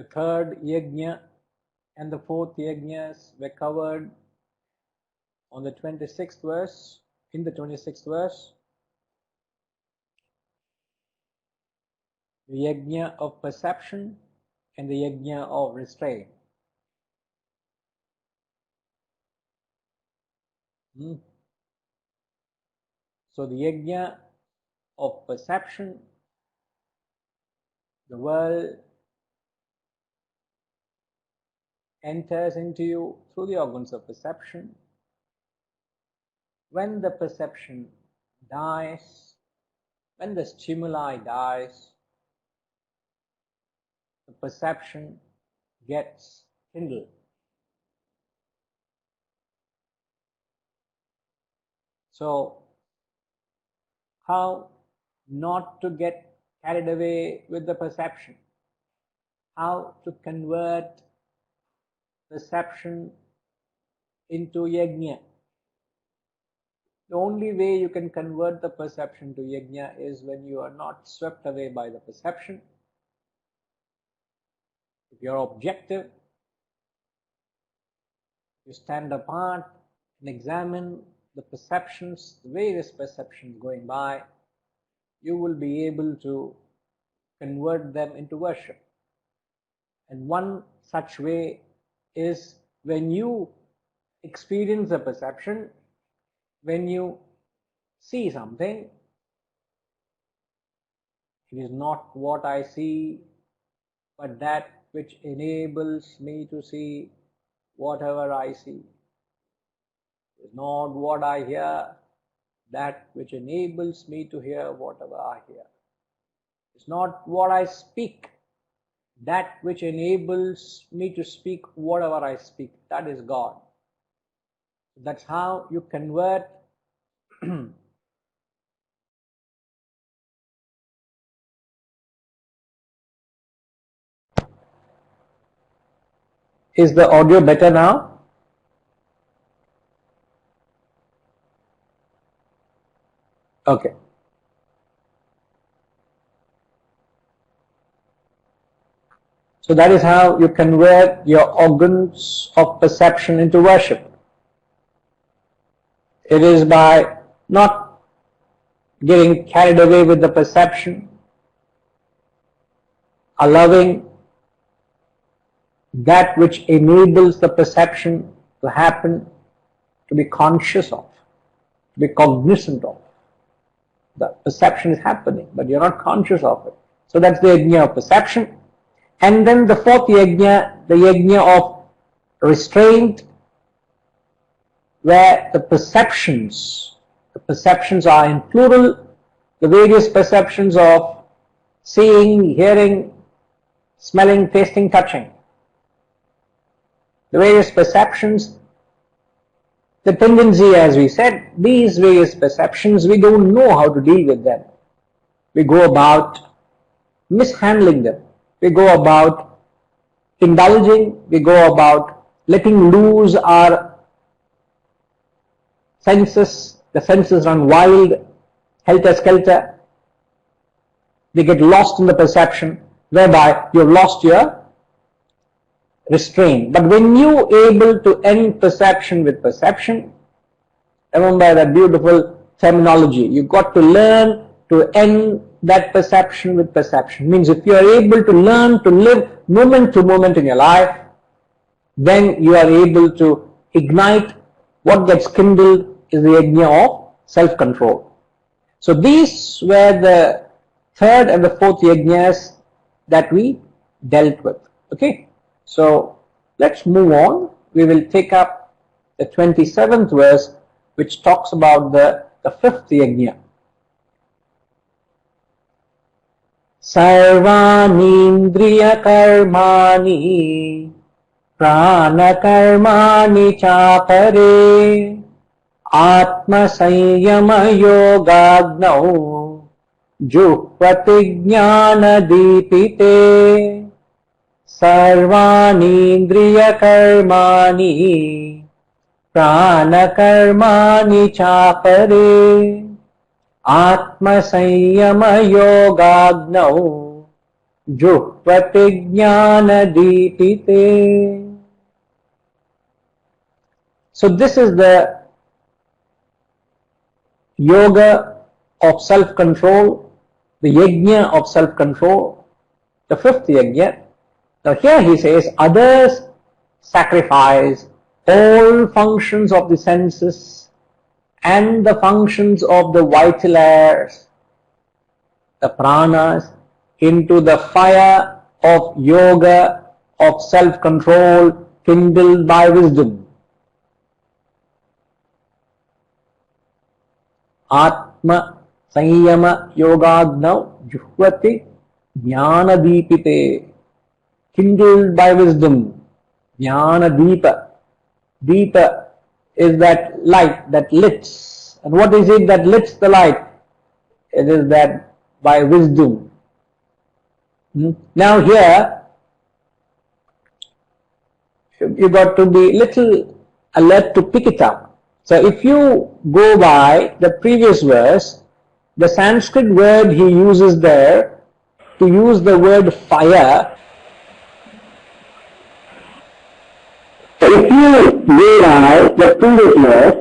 The third yajna and the fourth yajnas were covered on the 26th verse, in the 26th verse. The yajna of perception and the yajna of restraint. So the yajna of perception, the world enters into you through the organs of perception. When the perception dies, when the stimuli dies, the perception gets kindled. So, how not to get carried away with the perception? How to convert perception into yajna? The only way you can convert the perception to yajna is when you are not swept away by the perception. If you are objective, you stand apart and examine the perceptions, the various perceptions going by, you will be able to convert them into worship. And one such way is when you experience a perception, when you see something, it is not what I see, but that which enables me to see whatever I see. It is not what I hear, that which enables me to hear whatever I hear. It's not what I speak, that which enables me to speak whatever I speak. That is God. That's how you convert Is the audio better now? Okay. So that is how you convert your organs of perception into worship. It is by not getting carried away with the perception, allowing that which enables the perception to happen, to be conscious of, to be cognizant of. The perception is happening, but you're not conscious of it. So that's the yajna of perception. And then the fourth yajna, the yajna of restraint, where the perceptions are in plural, the various perceptions of seeing, hearing, smelling, tasting, touching. The various perceptions, the tendency, as we said, these various perceptions, we don't know how to deal with them. We go about mishandling them. We go about indulging. We go about letting loose our senses. The senses run wild, helter-skelter. They get lost in the perception, whereby you've lost your restraint. But when you able to end perception with perception, remember that beautiful terminology, you've got to learn to end that perception with perception. Means if you are able to learn to live moment to moment in your life, then you are able to ignite what gets kindled is the yajna of self-control. So these were the third and the fourth yajnas that we dealt with. Okay. So let's move on. We will take up the 27th verse, which talks about the fifth yajna. Sarvanindriya karmani prana karmani chapare atma sanyama yogagnau juhvati jnana dipite. Sarvanindriya karmani prana karmani chapare atma sanyama yogagnau juhvati jnanadipite. So this is the yoga of self-control, the yajna of self-control, the fifth yajna. Now here he says, others sacrifice all functions of the senses and the functions of the vital airs, the pranas, into the fire of yoga, of self-control, kindled by wisdom. Atma Sanyama Yogagnau Juhvati Jnanadipite, kindled by wisdom. Jnanadeepa. Deepa is that light that lits. And what is it that lits the light? It is that by wisdom. Now here, you got to be little alert to pick it up. So if you go by the previous verse, the Sanskrit word he uses there, to use the word fire. So if you go by the previous verse,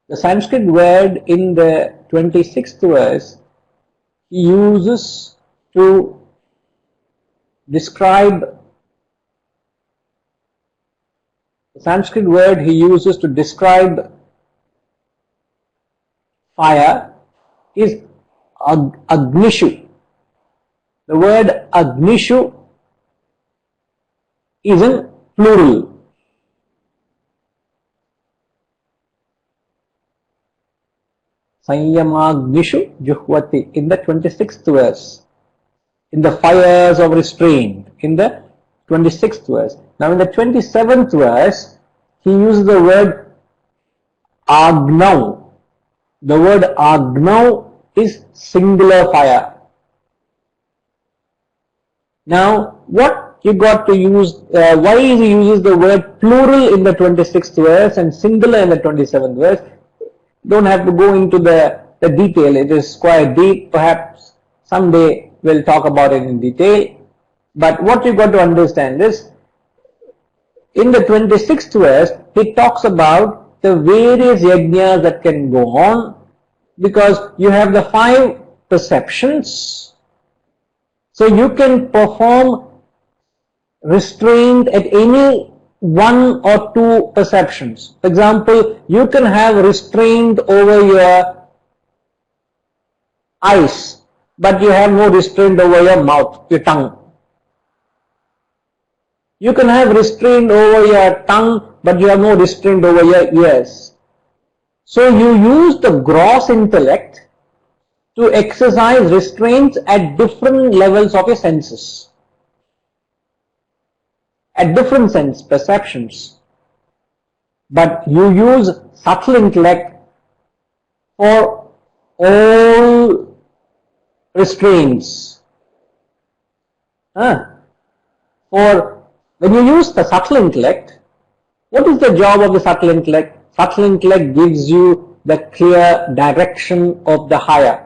the Sanskrit word in the 26th verse he uses to describe, the Sanskrit word he uses to describe fire is agnishu. The word agnishu is in plural. Sanyamagnishu juhvati, in the 26th verse, in the fires of restraint, in the 26th verse. Now in the 27th verse, he uses the word agnau. The word agnau is singular fire. Now what you got to use, why he uses the word plural in the 26th verse and singular in the 27th verse? Don't have to go into the detail, it is quite deep. Perhaps someday we'll talk about it in detail. But what you got to understand is, in the 26th verse, he talks about the various yajnas that can go on, because you have the 5 perceptions. So you can perform restraint at any 1 or 2 perceptions. For example, you can have restraint over your eyes, but you have no restraint over your mouth, your tongue. You can have restraint over your tongue, but you have no restraint over your ears. So you use the gross intellect to exercise restraints at different levels of your senses, at different sense perceptions. But you use subtle intellect for all restraints. For when you use the subtle intellect, what is the job of the subtle intellect? Subtle intellect gives you the clear direction of the higher.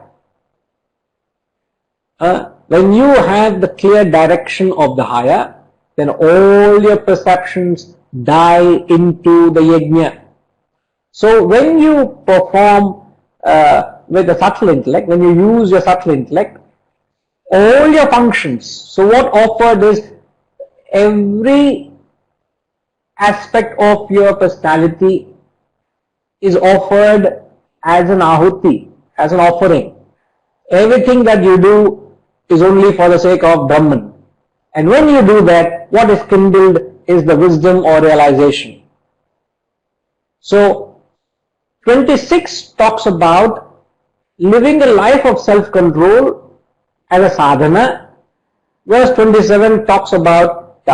When you have the clear direction of the higher, then all your perceptions die into the yajna. So when you perform with the subtle intellect, when you use your subtle intellect, all your functions, so what offered is every aspect of your personality is offered as an ahuti, as an offering. Everything that you do is only for the sake of Brahman. And when you do that, what is kindled is the wisdom or realization. So 26 talks about living a life of self-control as a sadhana. Verse 27 talks about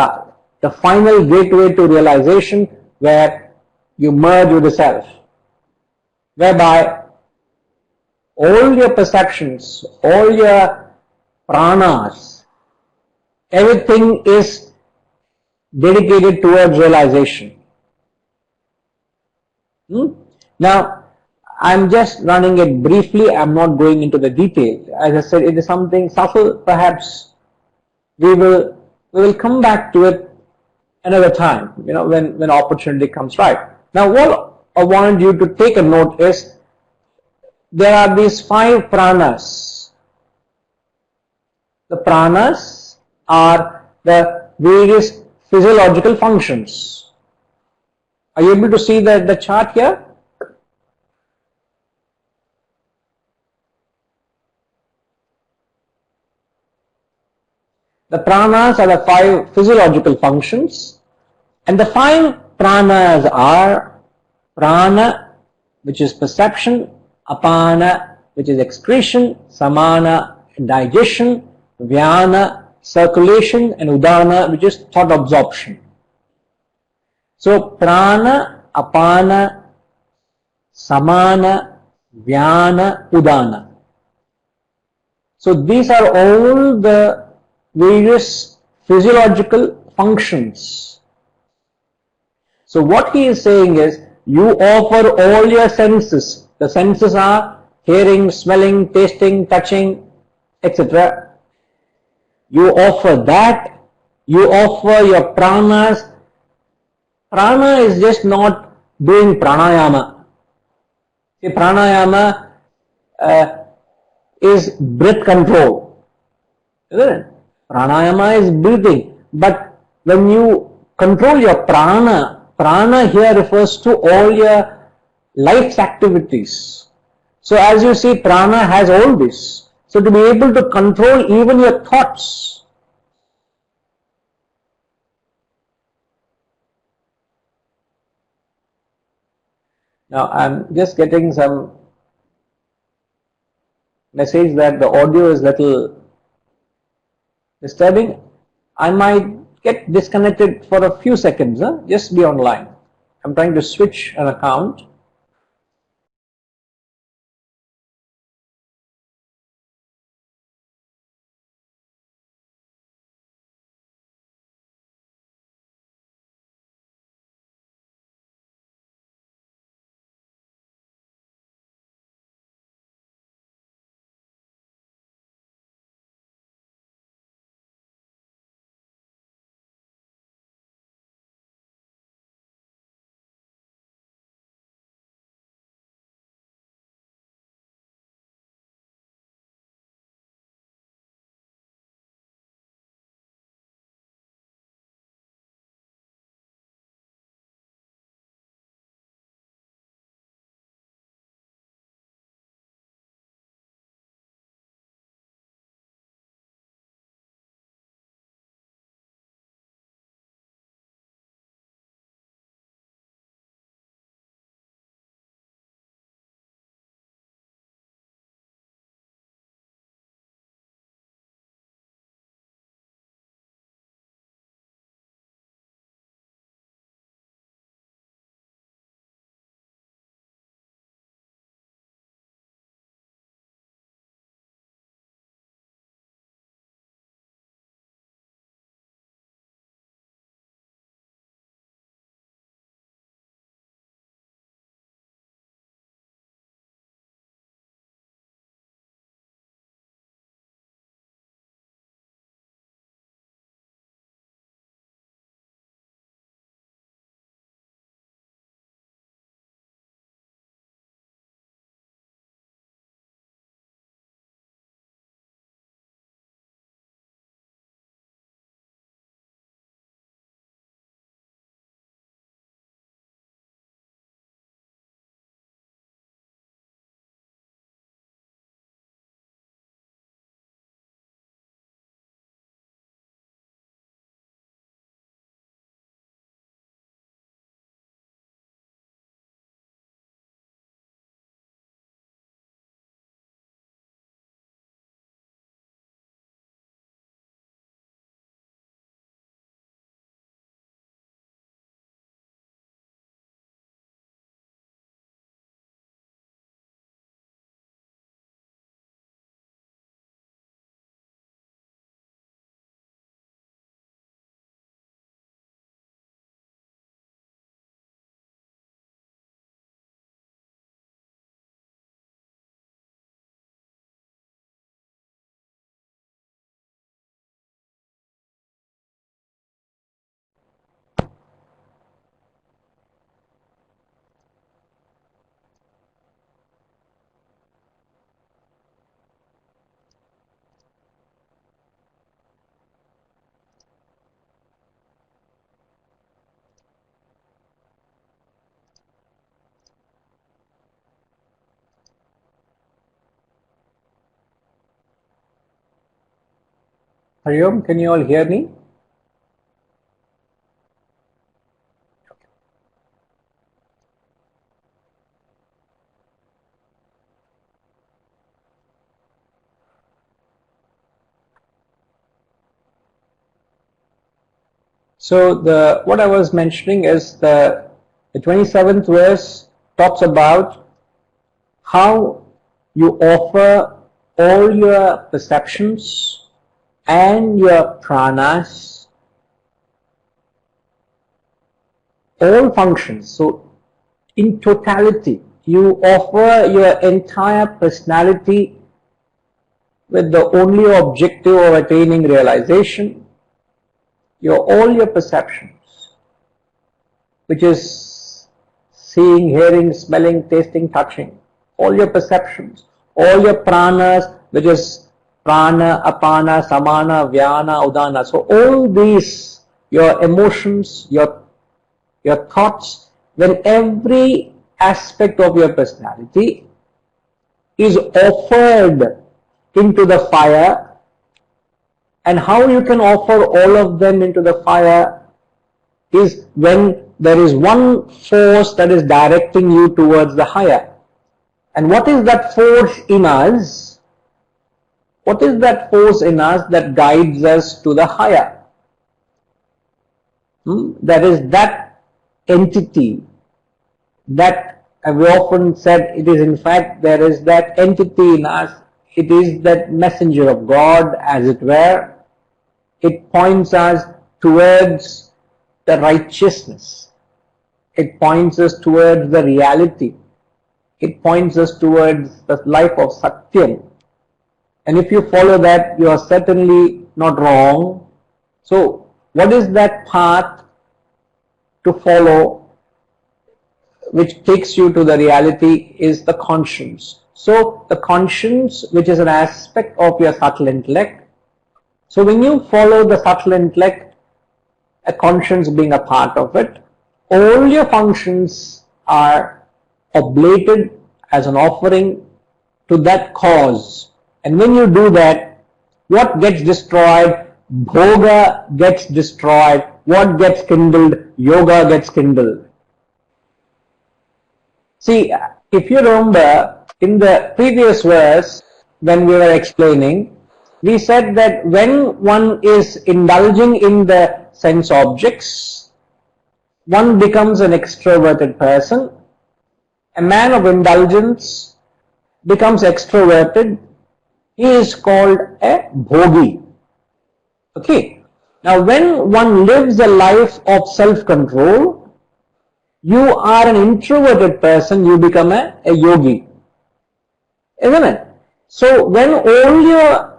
the final gateway to realization, where you merge with the self, whereby all your perceptions, all your pranas. Everything is dedicated towards realization. Now, I'm just running it briefly. I'm not going into the details. As I said, it is something subtle. Perhaps we will come back to it another time, when opportunity comes right. Now, what I wanted you to take a note is there are these 5 pranas. The pranas are the various physiological functions. Are you able to see the chart here? The pranas are the 5 physiological functions, and the 5 pranas are prana, which is perception, apana, which is excretion, samana, digestion, vyana, circulation, and udana, which is thought absorption. So prana, apana, samana, vyana, udana. So these are all the various physiological functions. So what he is saying is, you offer all your senses. The senses are hearing, smelling, tasting, touching, etc. You offer that. You offer your pranas. Prana is just not doing pranayama. See, pranayama is breath control, isn't it? Pranayama is breathing. But when you control your prana here refers to all your life's activities. So as you see, prana has all this. So to be able to control even your thoughts. Now I'm just getting some message that the audio is little disturbing. I might get disconnected for a few seconds. Just be online. I'm trying to switch an account. Hariom, can you all hear me? So what I was mentioning is the 27th verse talks about how you offer all your perceptions and your pranas, all functions. So in totality, you offer your entire personality with the only objective of attaining realization, all your perceptions, which is seeing, hearing, smelling, tasting, touching, all your perceptions, all your pranas, which is prana, apana, samana, vyana, udana. So all these, your emotions, your thoughts, when every aspect of your personality is offered into the fire, and how you can offer all of them into the fire is when there is one force that is directing you towards the higher. And what is that force in us? What is that force in us that guides us to the higher? That is that entity that we often said it is in fact there is that entity in us. It is that messenger of God, as it were. It points us towards the righteousness. It points us towards the reality. It points us towards the life of Satyam. And if you follow that, you are certainly not wrong. So what is that path to follow which takes you to the reality is the conscience. So the conscience, which is an aspect of your subtle intellect. So when you follow the subtle intellect, a conscience being a part of it, all your functions are oblated as an offering to that cause. And when you do that, what gets destroyed? Bhoga gets destroyed. What gets kindled? Yoga gets kindled. See, if you remember in the previous verse, when we were explaining, we said that when one is indulging in the sense objects, one becomes an extroverted person. A man of indulgence becomes extroverted. He is called a bhogi. Okay. Now, when one lives a life of self-control, you are an introverted person, you become a yogi. Isn't it? So when all your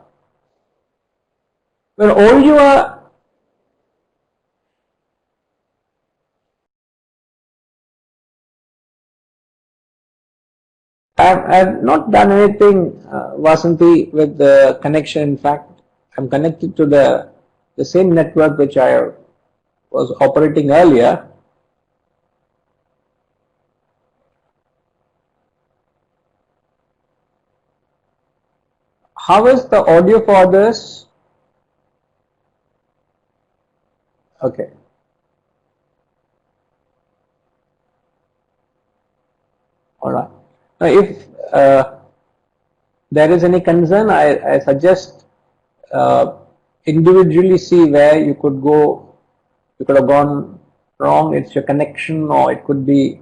I've not done anything, Vasanti, with the connection. In fact, I'm connected to the same network which I was operating earlier. How is the audio for this? Okay. All right. Now, if there is any concern, I suggest individually see where you could go. You could have gone wrong. It's your connection, or it could be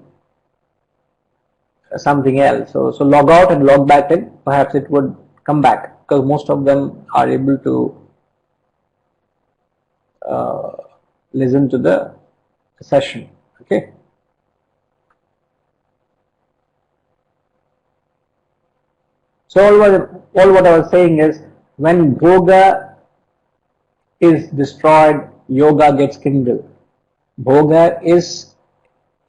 something else. So log out and log back in. Perhaps it would come back, because most of them are able to listen to the session. Okay. So all what I was saying is, when bhoga is destroyed, yoga gets kindled. Bhoga is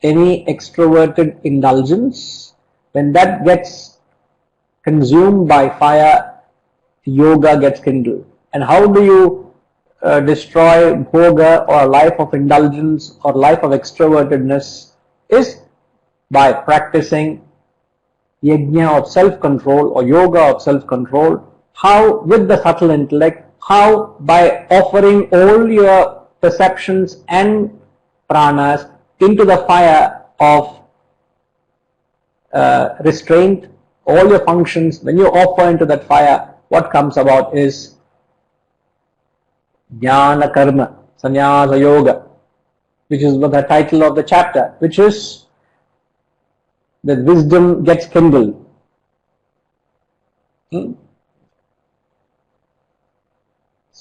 any extroverted indulgence. When that gets consumed by fire, yoga gets kindled. And how do you destroy bhoga, or life of indulgence, or life of extrovertedness? Is by practicing yajna of self-control, or yoga of self-control. How? With the subtle intellect, How? By offering all your perceptions and pranas into the fire of restraint, all your functions. When you offer into that fire, what comes about is Jnana Karma, Sannyasa Yoga, which is the title of the chapter, which is that wisdom gets kindled. So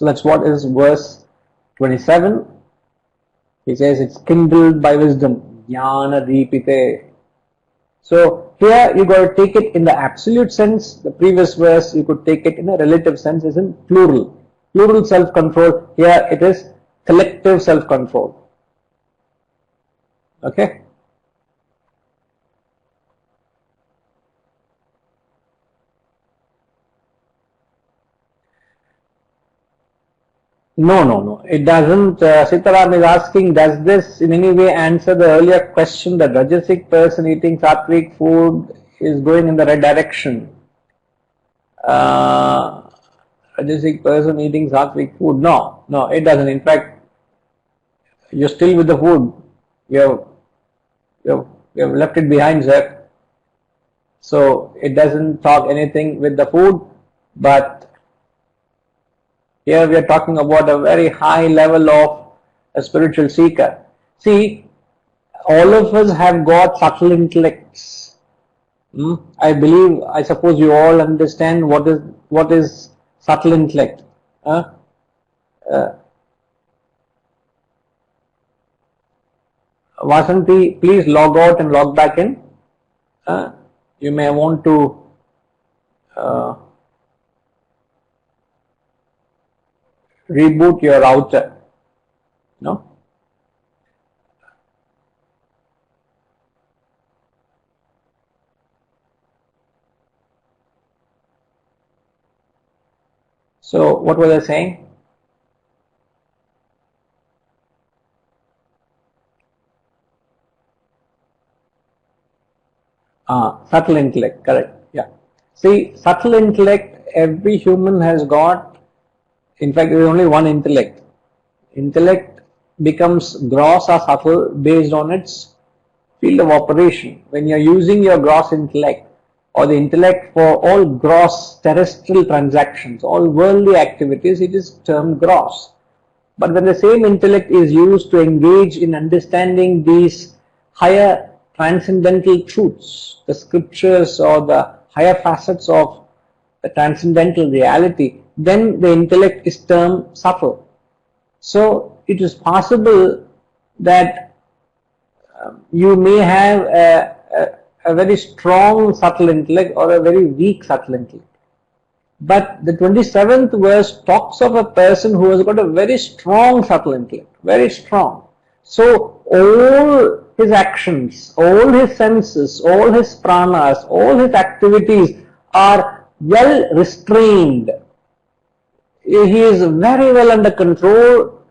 that's what is verse 27. He says it's kindled by wisdom. Jnana Deepite. So here you got to take it in the absolute sense. The previous verse you could take it in a relative sense, is in plural. Plural self-control. Here it is collective self-control. Okay. No. It doesn't. Sitaram is asking, does this in any way answer the earlier question that Rajasic person eating Sattvic food is going in the right direction? Rajasic person eating Sattvic food? No, it doesn't. In fact, you're still with the food. You have left it behind, sir. So it doesn't talk anything with the food, but here we are talking about a very high level of a spiritual seeker. See, all of us have got subtle intellects. I suppose you all understand what is subtle intellect. Vasanti, please log out and log back in. You may want to reboot your router. No? So what was I saying? Subtle intellect, correct. Yeah. See, subtle intellect, every human has got. In fact, there is only one intellect. Intellect becomes gross or subtle based on its field of operation. When you are using your gross intellect or the intellect for all gross terrestrial transactions, all worldly activities, it is termed gross. But when the same intellect is used to engage in understanding these higher transcendental truths, the scriptures or the higher facets of the transcendental reality, then the intellect is termed subtle. So it is possible that you may have a very strong subtle intellect or a very weak subtle intellect. But the 27th verse talks of a person who has got a very strong subtle intellect, very strong. So all his actions, all his senses, all his pranas, all his activities are well restrained. He is very well under control.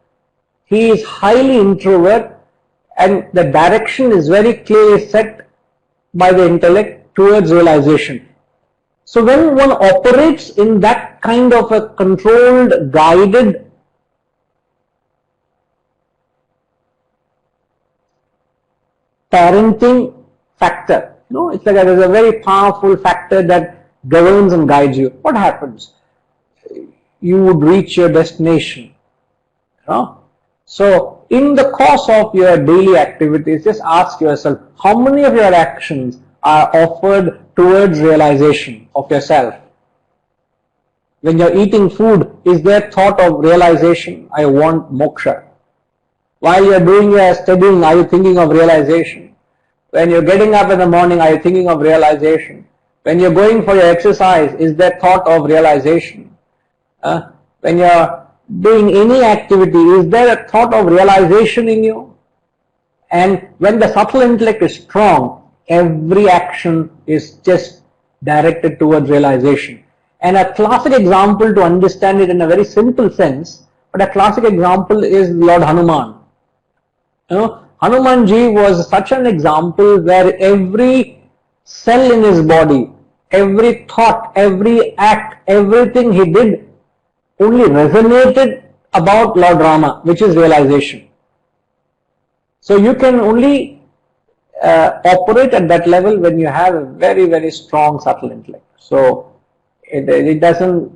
He is highly introvert, and the direction is very clearly set by the intellect towards realization. So when one operates in that kind of a controlled, guided parenting factor, it's like there's a very powerful factor that governs and guides you. What happens? You would reach your destination. So in the course of your daily activities, just ask yourself, how many of your actions are offered towards realization of yourself? When you're eating food, is there thought of realization? I want moksha. While you're doing your studying, are you thinking of realization? When you're getting up in the morning, are you thinking of realization? When you're going for your exercise, is there thought of realization? When you're doing any activity, is there a thought of realization in you? And when the subtle intellect is strong, every action is just directed towards realization. And a classic example to understand it in a very simple sense, but a classic example is Lord Hanuman. Hanumanji was such an example where every cell in his body, every thought, every act, everything he did only resonated about Lord Rama, which is realization. So you can only operate at that level when you have a very, very strong subtle intellect. So it doesn't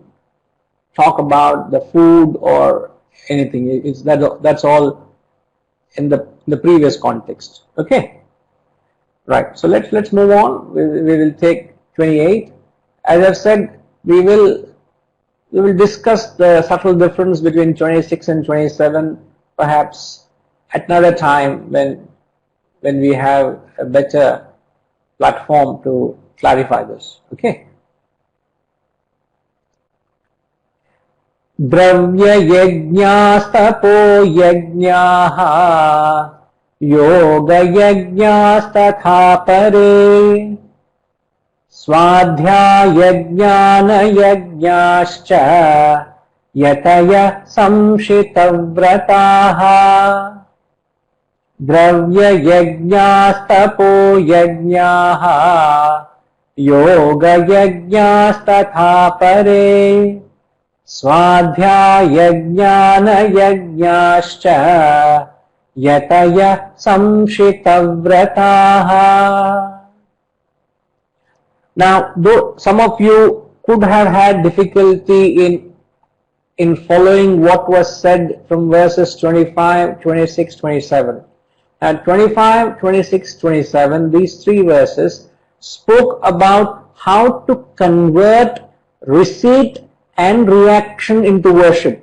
talk about the food or anything. It's that's all in the previous context. Okay, right. So let's move on. We will take 28. As I've said, we will discuss the subtle difference between 26 and 27 perhaps at another time when we have a better platform to clarify this. Okay. Dravya yajnastapo yajnaha yoga yajnastatha pare Swadhyaya jnana yajnascha yataya samshitavrataha Dravya yajnastapo yajnaha yoga yajnastatha pare Swadhyaya jnana yajnascha yataya samshitavrataha. Now, though some of you could have had difficulty in following what was said from verses 25, 26, 27. At 25, 26, 27, these three verses spoke about how to convert receipt and reaction into worship.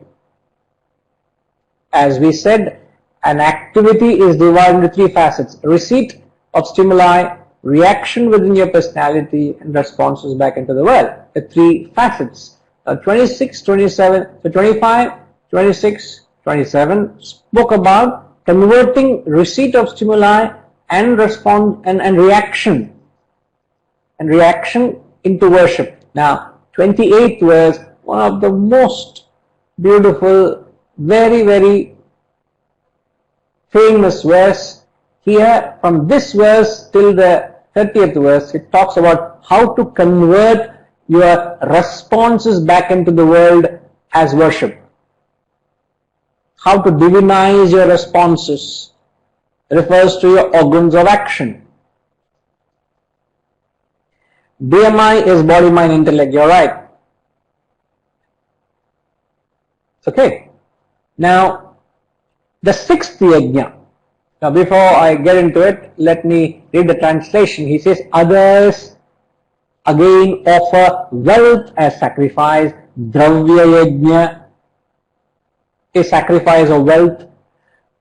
As we said, an activity is divided into three facets: receipt of stimuli, reaction within your personality, and responses back into the world. The three facets. 26, 27, so 25, 26, 27 spoke about converting receipt of stimuli and response and reaction into worship. Now, 28th verse, one of the most beautiful, very, very famous verse. Here, from this verse till the 30th verse, it talks about how to convert your responses back into the world as worship. How to divinize your responses refers to your organs of action. BMI is body, mind, intellect. You're right. Okay. Now, the sixth yajna. Now, before I get into it, let me read the translation. He says, others again offer wealth as sacrifice, dravya yajna, a sacrifice of wealth,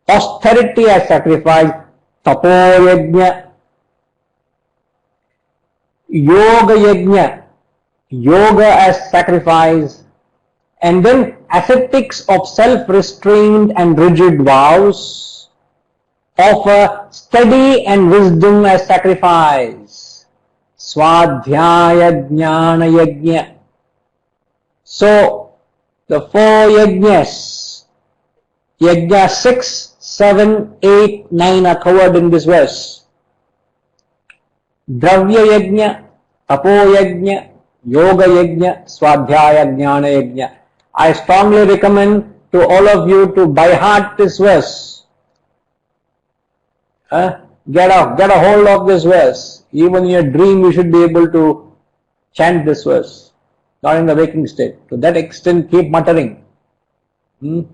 austerity as sacrifice, tapo yajna, yoga yajna, yoga as sacrifice, and then ascetics of self-restraint and rigid vows offer study and wisdom as sacrifice. Swadhyaya jnana yajna. So, the four yajnas, yajna 6, 7, 8, 9 are covered in this verse. Dravya yajna, tapo yajna, yoga yajna, swadhyaya jnana yajna. I strongly recommend to all of you to by heart this verse. Get a hold of this verse. Even in your dream you should be able to chant this verse. Not in the waking state. To that extent, keep muttering. Dravya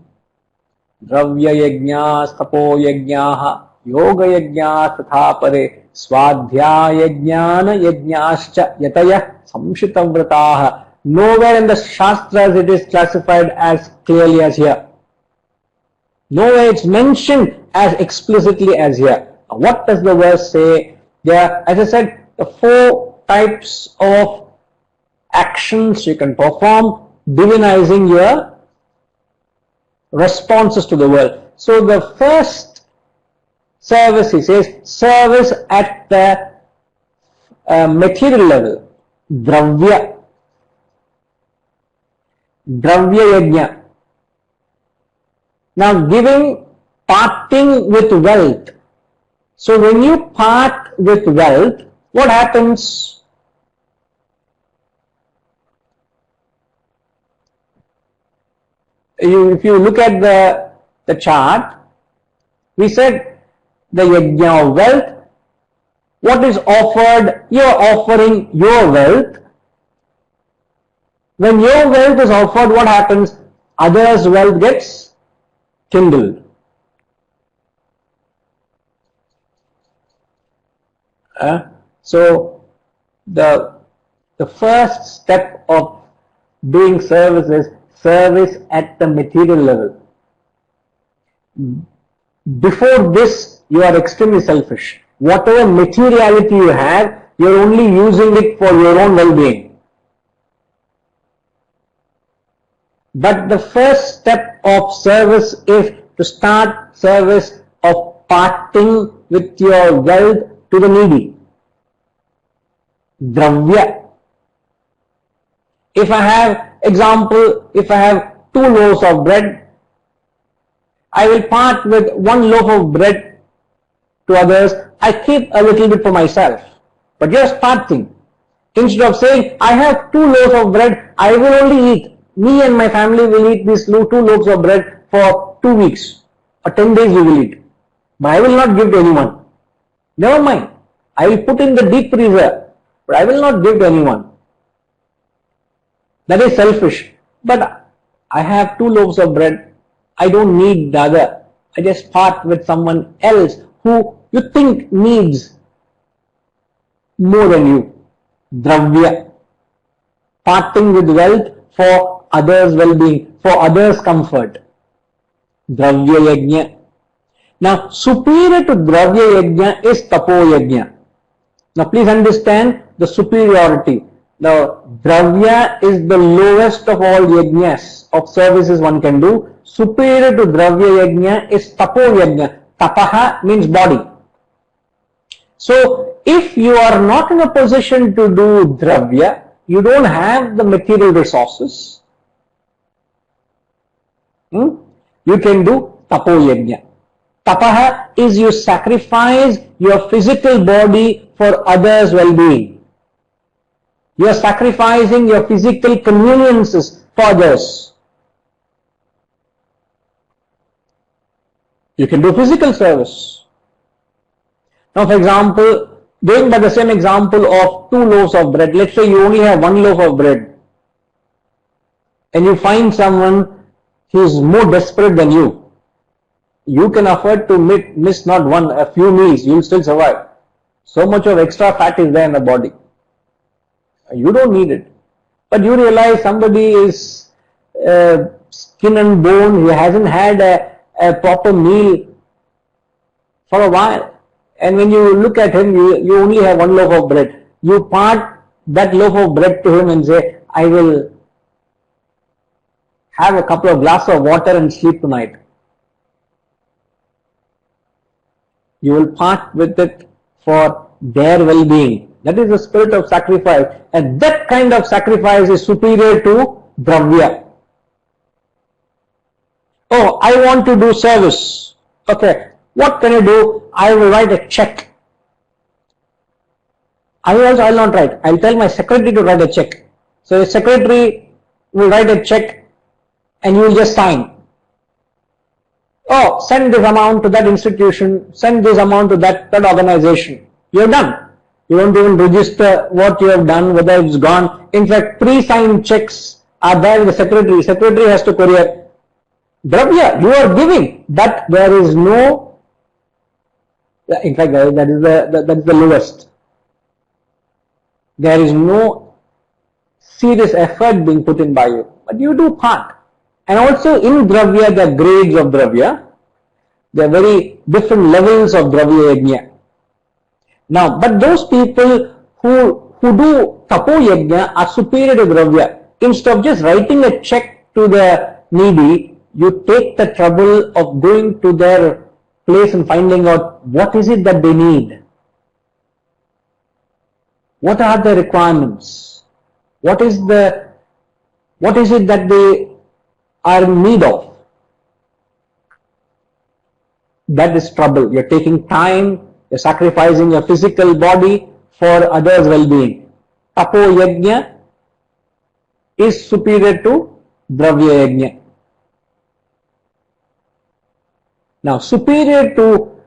yajnas, tapo yajnaha, yoga yajnas tatha pare, swadhyaya jnana yajnascha yataya samshita vrataha. Nowhere in the Shastras it is classified as clearly as here. Nowhere it's mentioned as explicitly as here. What does the verse say? There, as I said, the four types of actions you can perform, divinizing your responses to the world. So the first service, he says, service at the material level, dravya yajna. Now giving, parting with wealth. So when you part with wealth, what happens? if you look at the chart, we said the yajna of wealth. What is offered? You are offering your wealth. When your wealth is offered, what happens? Others' wealth gets kindled. So the first step of doing service is service at the material level. Before this, you are extremely selfish. Whatever materiality you have, you are only using it for your own well-being. But the first step of service is to start service of parting with your wealth to the needy. Dravya. If I have 2 loaves of bread, I will part with 1 loaf of bread to others. I keep a little bit for myself. But just parting. Instead of saying, I have 2 loaves of bread, I will only eat. Me and my family will eat these 2 loaves of bread for 2 weeks. Or 10 days we will eat. But I will not give to anyone. Never mind. I will put in the deep freezer. But I will not give to anyone. That is selfish. But I have 2 loaves of bread. I don't need the other. I just part with someone else who you think needs more than you. Dravya. Parting with wealth for others' well-being, for others' comfort. Dravya yajna. Now, superior to Dravya yajna is Tapo yajna. Now, please understand the superiority. Now, Dravya is the lowest of all yajnas of services one can do. Superior to Dravya yajna is Tapo yajna. Tapaha means body. So, if you are not in a position to do Dravya, you don't have the material resources, you can do Tapo yajna. Tapaha is you sacrifice your physical body for others' well-being. You are sacrificing your physical conveniences for others. You can do physical service. Now, for example, going by the same example of 2 loaves of bread, let's say you only have 1 loaf of bread and you find someone who is more desperate than you. You can afford to miss not a few meals, you will still survive. So much of extra fat is there in the body. You don't need it. But you realize somebody is skin and bone, he hasn't had a proper meal for a while. And when you look at him, you only have 1 loaf of bread. You part that loaf of bread to him and say, I will have a couple of glasses of water and sleep tonight. You will part with it for their well-being. That is the spirit of sacrifice. And that kind of sacrifice is superior to Dravya. Oh, I want to do service. Okay. What can I do? I will write a check. I will not write. I will tell my secretary to write a check. So the secretary will write a check and you will just sign. Oh, send this amount to that institution, send this amount to that organization. You are done. You don't even register what you have done, whether it's gone. In fact, pre-signed checks are there with the secretary. Secretary has to courier. Dravya, you are giving, but there is no. In fact, that is the lowest. There is no serious effort being put in by you, but you do part. And also in Dravya, the grades of Dravya, there are very different levels of Dravya yajna. Now, but those people who do Tapo yajna are superior to Dravya. Instead of just writing a check to the needy, you take the trouble of going to their place and finding out what is it that they need. What are the requirements? What is it that they are in need of? That is trouble. You're taking time, you're sacrificing your physical body for others' well-being. Tapo yajna is superior to Dravya yajna. Now, superior to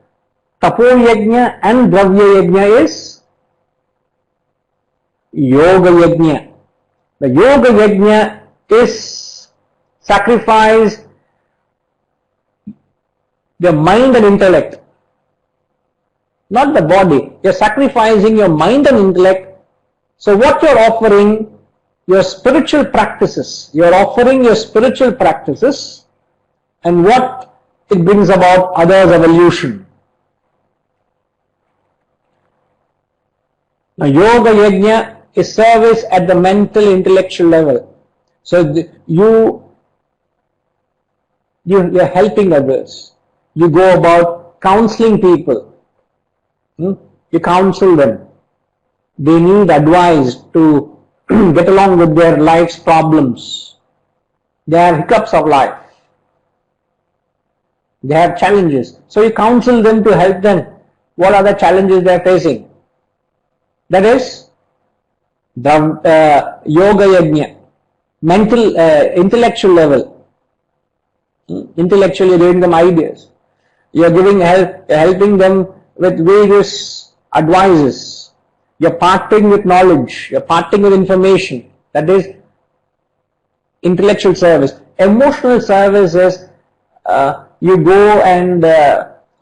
tapo yajna and dravya yajna is yoga yajna. The yoga yajna is sacrifice your mind and intellect, not the body. You're sacrificing your mind and intellect. So what you're offering, your spiritual practices, you're offering your spiritual practices, and what it brings about others' evolution. Now, yoga yajna is service at the mental intellectual level. So you're helping others. You go about counseling people. You counsel them. They need advice to get along with their life's problems. They have hiccups of life. They have challenges. So you counsel them to help them. What are the challenges they are facing? That is the yoga yajna. Mental, intellectual level. Intellectually giving them ideas. You are giving helping them with various advices. You are parting with knowledge. You are parting with information. That is intellectual service. Emotional service is you go and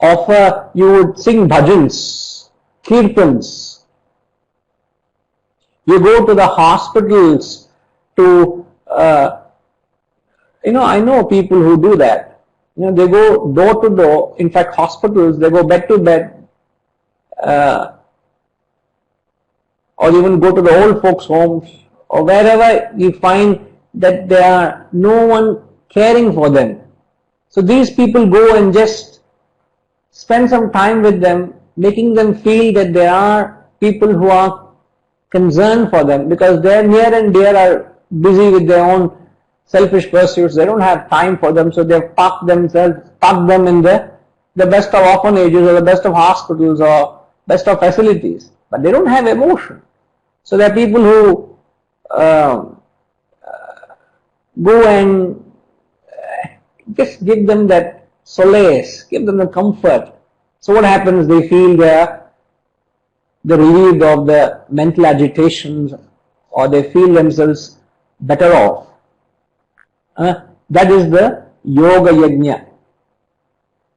offer, you would sing bhajans, kirtans. You go to the hospitals to, I know people who do that. They go door to door. In fact, hospitals, they go bed to bed, or even go to the old folks' homes, or wherever you find that there are no one caring for them. So these people go and just spend some time with them, making them feel that there are people who are concerned for them, because their near and dear are busy with their own selfish pursuits. They don't have time for them, so they've parked them in the best of orphanages or the best of hospitals or best of facilities. But they don't have emotion. So there are people who go and just give them that solace, give them the comfort. So what happens? They feel they're relieved of the mental agitations, or they feel themselves better off. That is the yoga yajna.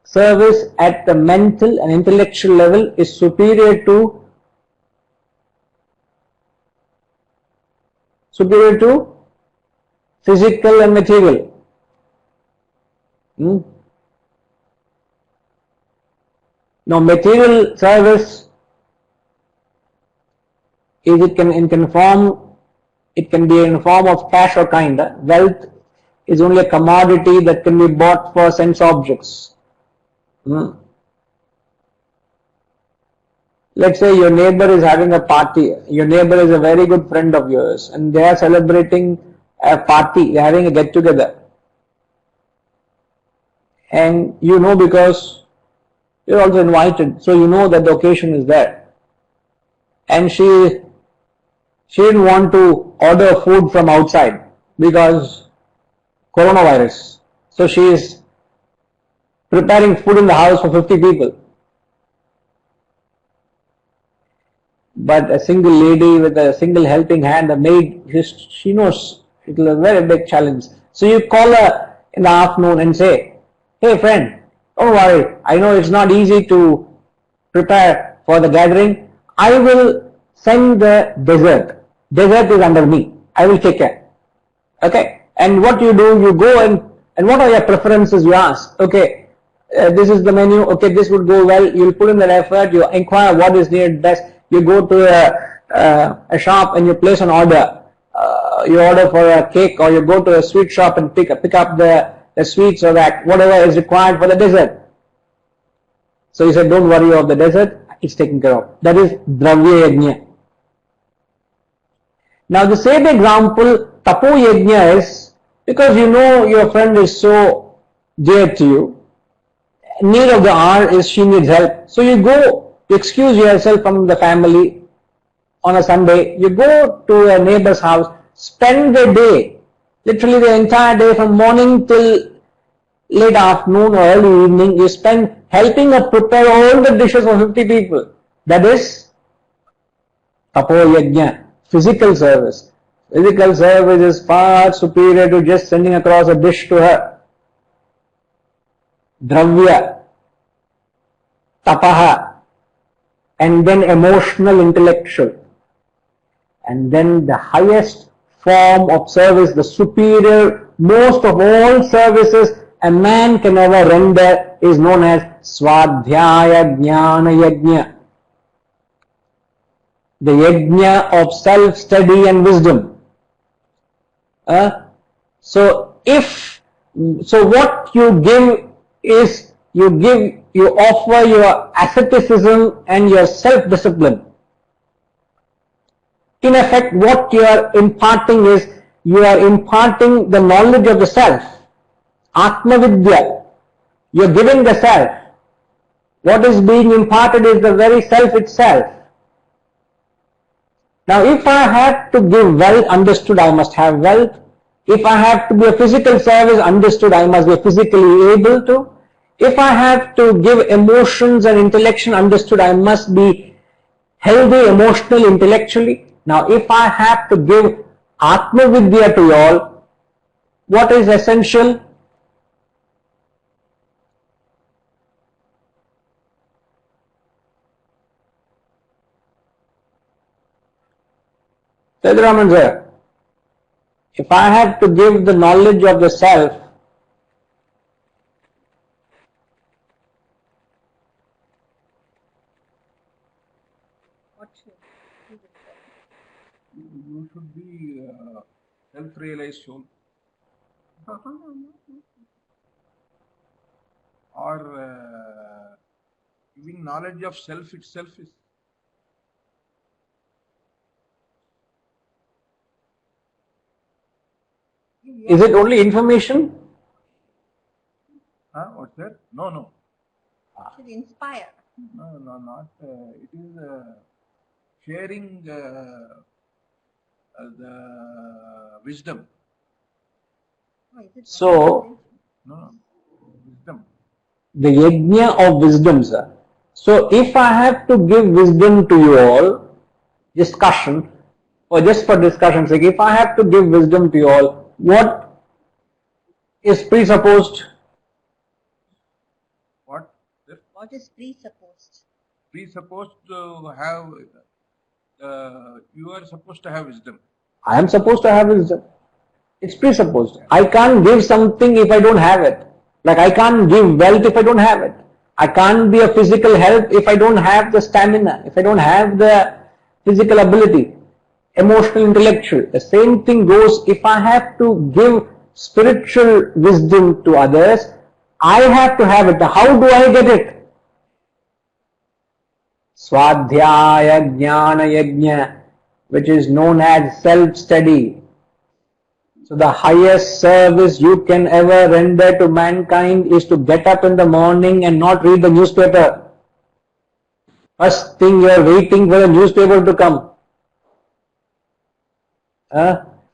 Service at the mental and intellectual level is superior to physical and material. Now, material service is it can be in form of cash or kind. Wealth is only a commodity that can be bought for sense objects. Let's say your neighbor is having a party. Your neighbor is a very good friend of yours, and they are celebrating a party. They are having a get together, and you know because you're also invited, so you know that the occasion is there. And she didn't want to order food from outside because coronavirus. So she is preparing food in the house for 50 people. But a single lady with a single helping hand, a maid, she knows it will be a very big challenge. So you call her in the afternoon and say, "Hey friend, don't worry, I know it's not easy to prepare for the gathering. I will send the dessert. Dessert is under me. I will take care." Okay? And what you do, you go and what are your preferences, you ask. Okay, this is the menu. Okay, this would go well. You'll put in that effort. You inquire what is needed best. You go to a shop and you place an order. You order for a cake, or you go to a sweet shop and pick up the sweets or that whatever is required for the dessert. So he said, don't worry of the dessert, it's taken care of. That is dravya yajna. Now the same example, tapo yajna is, because you know your friend is so dear to you, need of the hour is she needs help. So you go, you excuse yourself from the family on a Sunday, you go to a neighbor's house, spend the day, literally the entire day from morning till late afternoon or early evening, you spend helping her prepare all the dishes for 50 people. That is tapo yajna, physical service. Physical service is far superior to just sending across a dish to her. Dravya, tapaha, and then emotional, intellectual. And then the highest form of service, the superior, most of all services a man can ever render is known as Swadhyaya Jnana Yajna. The yajna of self-study and wisdom. So what you give is, you offer your asceticism and your self-discipline. In effect, what you are imparting is, you are imparting the knowledge of the self. Atma Vidya. You are giving the self. What is being imparted is the very self itself. Now, if I have to give wealth, understood I must have wealth. If I have to be a physical service, understood I must be physically able to. If I have to give emotions and intellection, understood I must be healthy, emotional, intellectually. Now, if I have to give Atma Vidya to you all, what is essential? Seduraman sir, if I have to give the knowledge of the self, you should be self-realized soul. Or giving knowledge of self itself is. Is it only information? What's that? No. Should inspire. No, not. It is sharing the wisdom. Oh, is it So, No, wisdom. the yajna of wisdom, sir. So, if I have to give wisdom to you all, discussion, or just for discussion's sake, if I have to give wisdom to you all, what is presupposed? What? What is presupposed? Presupposed to have. You are supposed to have wisdom. I am supposed to have wisdom. It's presupposed. I can't give something if I don't have it. Like I can't give wealth if I don't have it. I can't be a physical health if I don't have the stamina, if I don't have the physical ability, emotional, intellectual. The same thing goes if I have to give spiritual wisdom to others, I have to have it. How do I get it? Swadhyaya Jnana Yajna, which is known as self-study. So the highest service you can ever render to mankind is to get up in the morning and not read the newspaper. First thing you are waiting for the newspaper to come.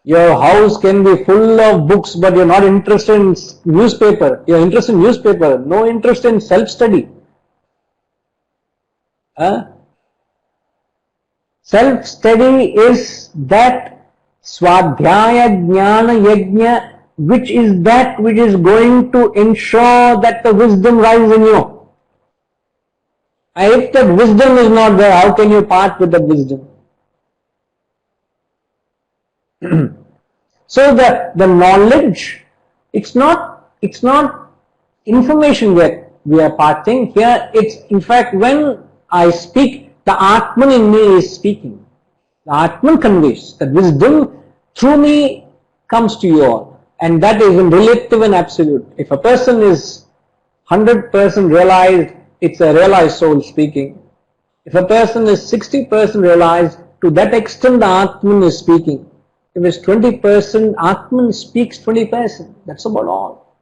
Your house can be full of books, but you're not interested in newspaper. You're interested in newspaper, no interest in self-study. Self-study is that Swadhyaya Jnana Yajna, which is that which is going to ensure that the wisdom rises in you. And if that wisdom is not there, how can you part with that wisdom? So the knowledge, it's not information that we are parting here. It's in fact when I speak, the Atman in me is speaking. The Atman conveys that wisdom through me comes to you all, and that is in relative and absolute. If a person is 100% realized, it's a realized soul speaking. If a person is 60% realized, to that extent the Atman is speaking. If it's 20%, Atman speaks 20%. That's about all.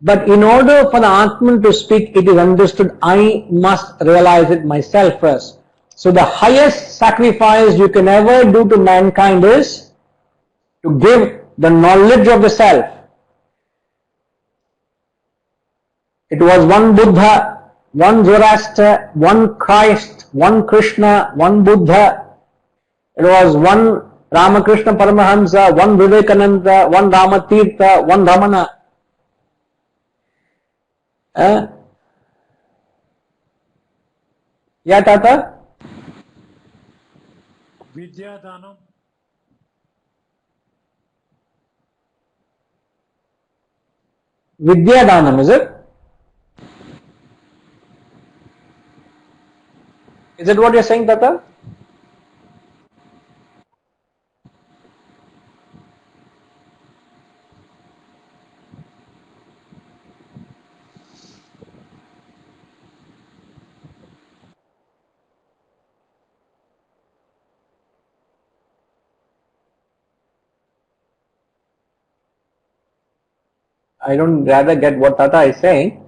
But in order for the Atman to speak, it is understood I must realize it myself first. So the highest sacrifice you can ever do to mankind is to give the knowledge of the self. It was one Buddha, one Zoroaster, one Christ, one Krishna, one Buddha. It was one Ramakrishna Paramahamsa, one Vivekananda, one Ramatirtha, one Ramana. Yeah, Tata? Vidyadanam. Vidyadanam, is it? Is it what you're saying, Tata? I don't rather get what Tata is saying.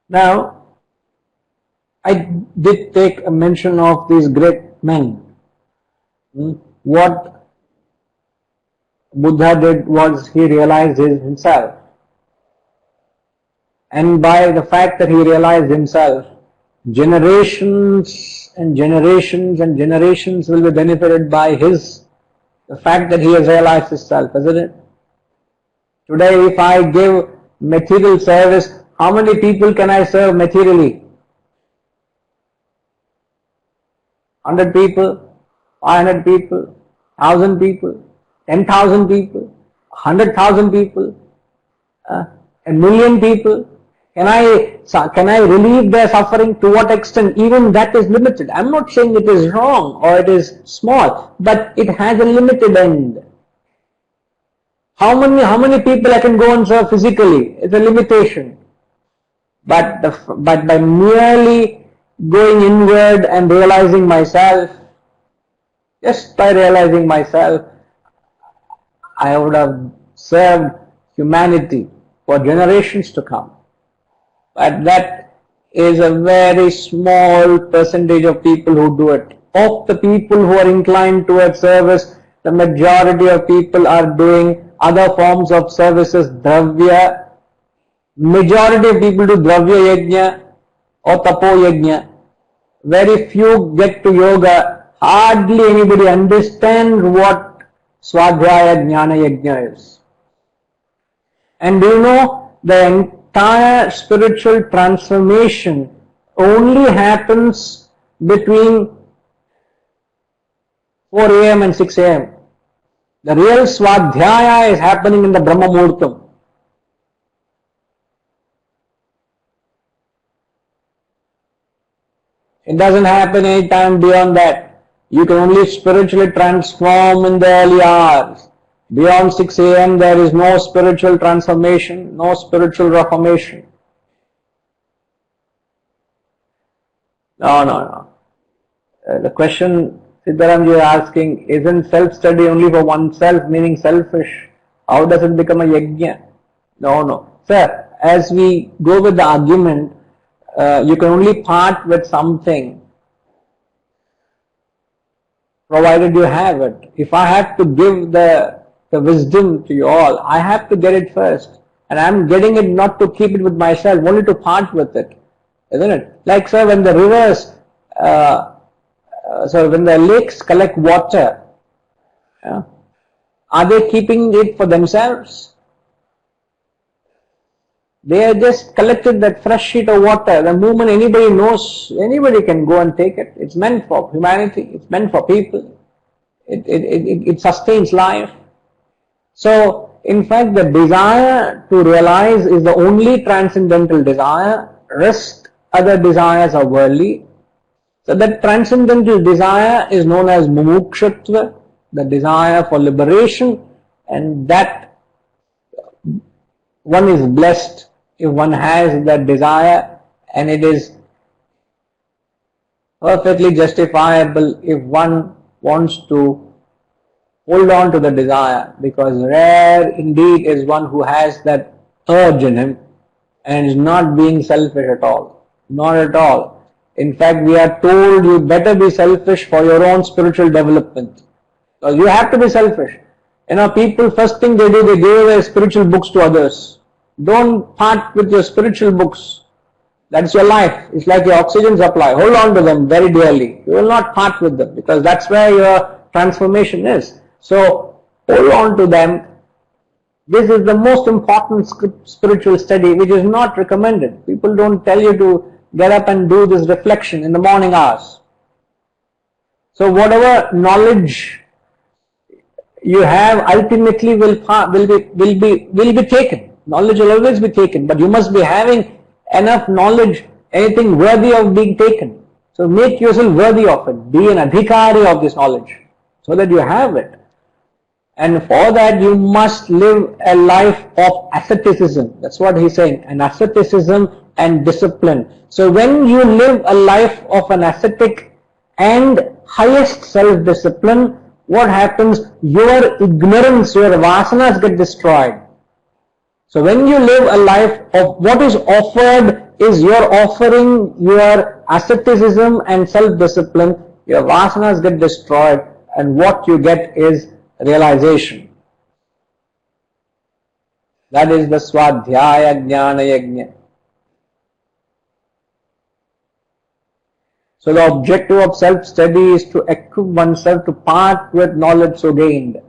Now, I did take a mention of these great men. What Buddha did was he realized himself. And by the fact that he realized himself, generations and generations and generations will be benefited by the fact that he has realized himself, isn't it? Today, if I give material service, how many people can I serve materially? 100 people, 500 people, 1,000 people, 10,000 people, 100,000 people, a million people. Can I relieve their suffering? To what extent? Even that is limited. I'm not saying it is wrong or it is small, but it has a limited end. How many people I can go and serve physically? It's a limitation. But by merely going inward and realizing myself, just by realizing myself, I would have served humanity for generations to come. But that is a very small percentage of people who do it. Of the people who are inclined towards service, the majority of people are doing other forms of services, dravya. Majority of people do dravya yajna or tapo yajna. Very few get to yoga. Hardly anybody understands what Swadhyaya Jnana Yajna is. And do you know, the entire spiritual transformation only happens between 4 a.m. and 6 a.m. The real Swadhyaya is happening in the Brahma Muhurtam. It doesn't happen any time beyond that. You can only spiritually transform in the early hours. Beyond 6 a.m. there is no spiritual transformation, no spiritual reformation. No. The question Siddharamji is asking, isn't self-study only for oneself, meaning selfish? How does it become a yajna? No. Sir, as we go with the argument, you can only part with something provided you have it. If I have to give the wisdom to you all, I have to get it first. And I'm getting it not to keep it with myself, only to part with it. Isn't it? Like, sir, when the rivers, when the lakes collect water, are they keeping it for themselves? They are just collected that fresh sheet of water. The moment anybody knows, anybody can go and take it. It's meant for humanity. It's meant for people. It sustains life. So, in fact, the desire to realize is the only transcendental desire. Rest other desires are worldly. So that transcendental desire is known as mumukshatva, the desire for liberation, and that one is blessed if one has that desire, and it is perfectly justifiable if one wants to hold on to the desire, because rare indeed is one who has that urge in him and is not being selfish at all. Not at all. In fact, we are told you better be selfish for your own spiritual development. Because you have to be selfish. People, first thing they do, they give away spiritual books to others. Don't part with your spiritual books. That's your life. It's like your oxygen supply. Hold on to them very dearly. You will not part with them because that's where your transformation is. So hold on to them. This is the most important spiritual study which is not recommended. People don't tell you to get up and do this reflection in the morning hours. So whatever knowledge you have ultimately will be taken. Knowledge will always be taken, but you must be having enough knowledge, anything worthy of being taken. So make yourself worthy of it. Be an adhikari of this knowledge so that you have it. And for that you must live a life of asceticism. That's what he's saying. An asceticism and discipline. So when you live a life of an ascetic and highest self-discipline, what happens? Your ignorance, your vasanas get destroyed. So when you live a life of what is offered is you're offering your asceticism and self-discipline, your vasanas get destroyed and what you get is realization. That is the Swadhyaya Jnana Yajna. So the objective of self-study is to equip oneself to part with knowledge so gained.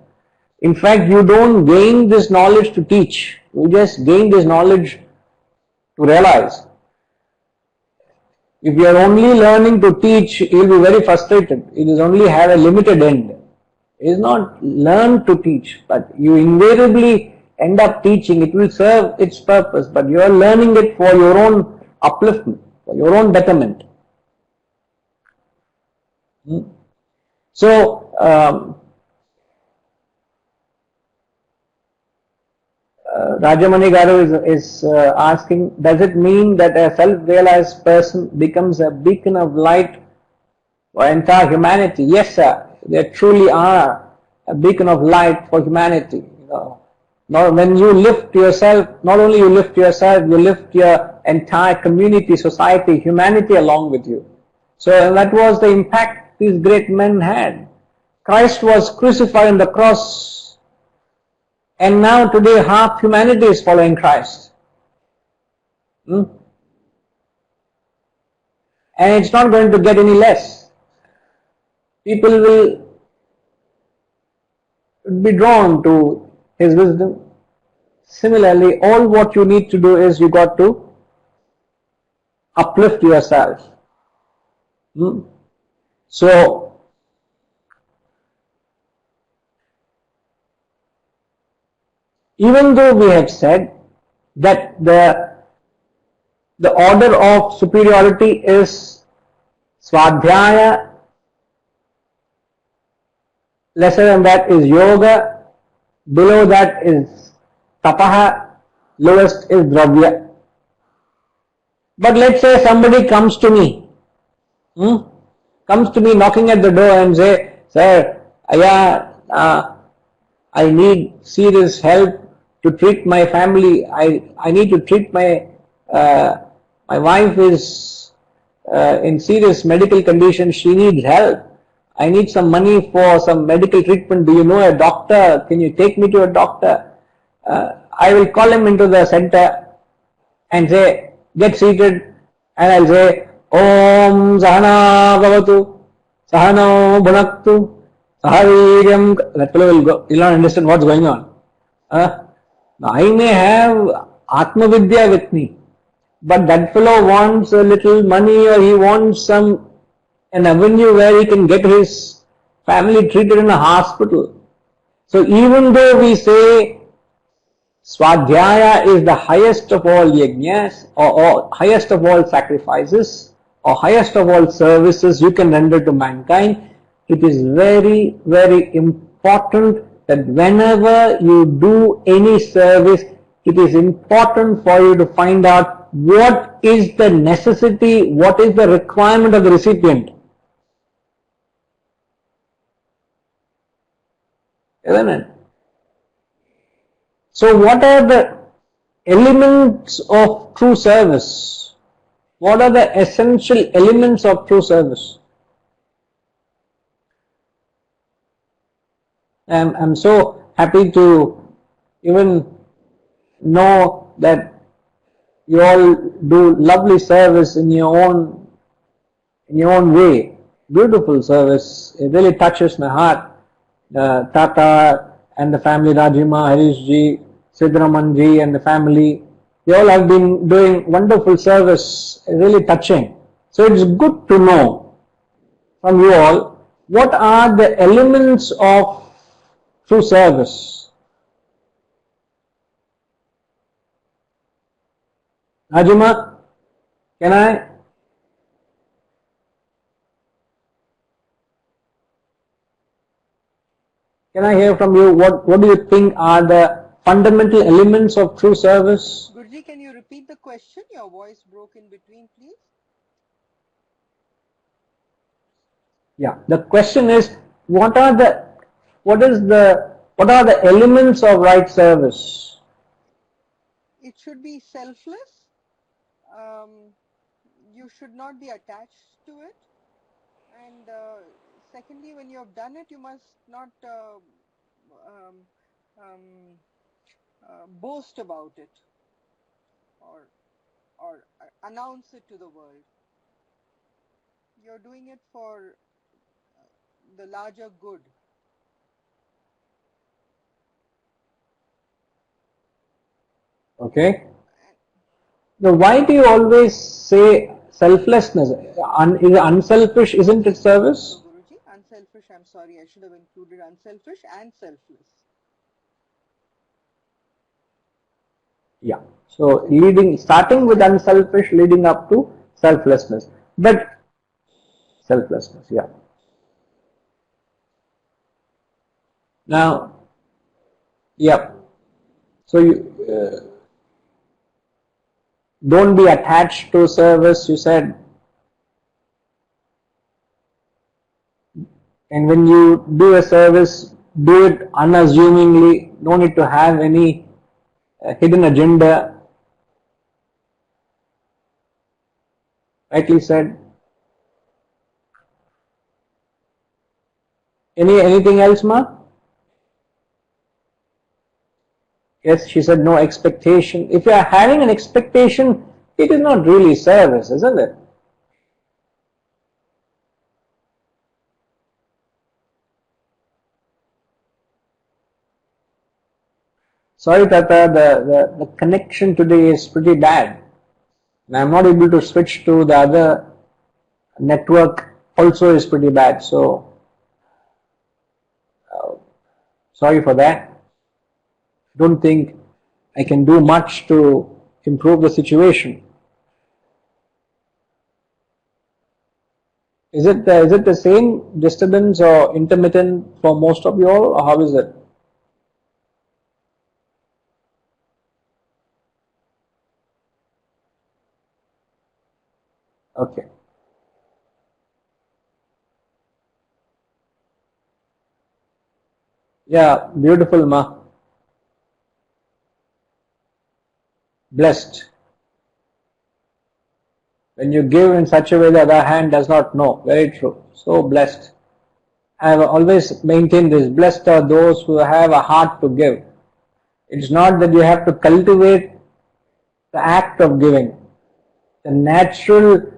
In fact, you don't gain this knowledge to teach. You just gain this knowledge to realize. If you are only learning to teach, you will be very frustrated. It is only have a limited end. It is not learn to teach, but you invariably end up teaching. It will serve its purpose, but you are learning it for your own upliftment, for your own betterment. So, Rajamani Garu is asking, does it mean that a self-realized person becomes a beacon of light for entire humanity? Yes, sir. They truly are a beacon of light for humanity. Now, when you lift yourself, not only you lift yourself, you lift your entire community, society, humanity along with you. So that was the impact these great men had. Christ was crucified on the cross, and now today half humanity is following Christ. And it's not going to get any less. People will be drawn to his wisdom. Similarly, all what you need to do is you got to uplift yourself. So, even though we have said that the order of superiority is Swadhyaya, lesser than that is Yoga, below that is Tapaha, lowest is Dravya. But let's say somebody comes to me knocking at the door and say, sir, I need serious help to treat my family. I need to treat my wife is in serious medical condition. She needs help. I need some money for some medical treatment. Do you know a doctor? Can you take me to a doctor? I will call him into the center and say, get seated, and I'll say, Om Sahana Bhavatu, Sahano Bhunaktu, Sahaviryam. That fellow will go. He'll not understand what's going on. Now I may have Atma Vidya with me, but that fellow wants a little money, or he wants an avenue where he can get his family treated in a hospital. So even though we say Swadhyaya is the highest of all yajnas, or highest of all sacrifices, or highest of all services you can render to mankind, it is very, very important that whenever you do any service, it is important for you to find out what is the necessity, what is the requirement of the recipient. Isn't it? So what are the elements of true service? What are the essential elements of true service? I'm so happy to even know that you all do lovely service in your own way. Beautiful service. It really touches my heart. Tata and the family, Rajima, Harish ji, Sidraman ji and the family, they all have been doing wonderful service, really touching. So it's good to know from you all what are the elements of true service. Rajima, can I? Can I hear from you? What do you think are the fundamental elements of true service? Guruji, can you repeat the question? Your voice broke in between, please. Yeah. The question is, what are the elements of right service? It should be selfless. You should not be attached to it. And secondly, when you have done it, you must not um, um, boast about it or announce it to the world. You're doing it for the larger good. Okay. Now, why do you always say selflessness? Is unselfish? Isn't it service? No, Guruji, unselfish. I'm sorry, I should have included unselfish and selfless. Yeah. So starting with unselfish, leading up to selflessness. But selflessness, yeah. Now, yeah. So you don't be attached to service. You said, and when you do a service, do it unassumingly. No need to have any hidden agenda. Rightly said. Anything else, ma? Yes, she said no expectation. If you are having an expectation, it is not really service, isn't it? Sorry, Tata, the connection today is pretty bad. And I'm not able to switch to the other network, also is pretty bad. So, sorry for that. Don't think I can do much to improve the situation. Is it the same disturbance or intermittent for most of you all, or how is it? Okay. Yeah, beautiful, ma. Blessed. When you give in such a way the other hand does not know. Very true. So blessed. I have always maintained this. Blessed are those who have a heart to give. It's not that you have to cultivate the act of giving. The natural